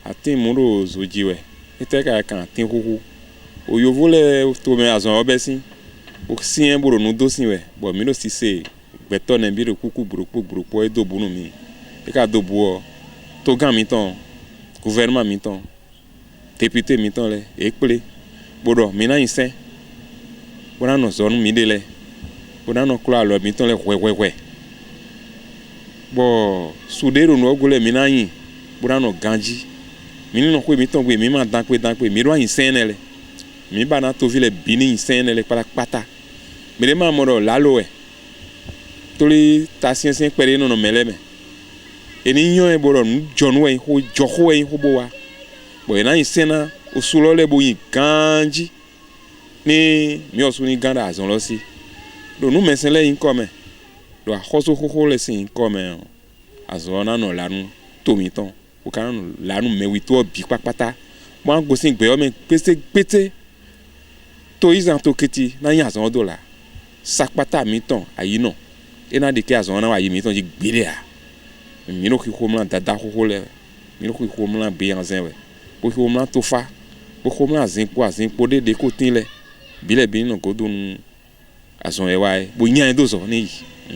atin muro zojiwe iteka kan atin kuku oyovo le to me azon obesin o sien boro nu dosin we bo mi no si se gbeto na bi ro kuku burupo edo bunu mi e ka do buo to gan mi ton gouvernement mi ton député mi ton le e pele bodo mi na isen bona no zonu mi de le bona no kula lo mi ton le we bo sudero no ogole mi na yin bona no ganji mi no ko mi ton gbe mi ma dan pe mi ro isen le mi ba na to vile bini isen le pata mi le ma mo lalo e toli ta sien pere no mele me eni yon e boro nu jonu e ho joho e ho bo wa bo na isen na osulo le bo yin ganji ni mi osu ni ganda azon lo si do nu mesen le yin come do a khoso khokho le sin come azon na no lanu to mi ton o kan lanu me wi to bi papata mo an go sin gbe o me pete to izan to keti na yin azon do la sakpata mi ton ayi no ena de ke azon na wa yi mi ton ji gbere a mi no ki khomla dada khokho le mi no ki khomla be anzen we bo khomla to fa bo khomla azin po de ko tin le bile bi no go dun azon e wa e bo nyan do zo ni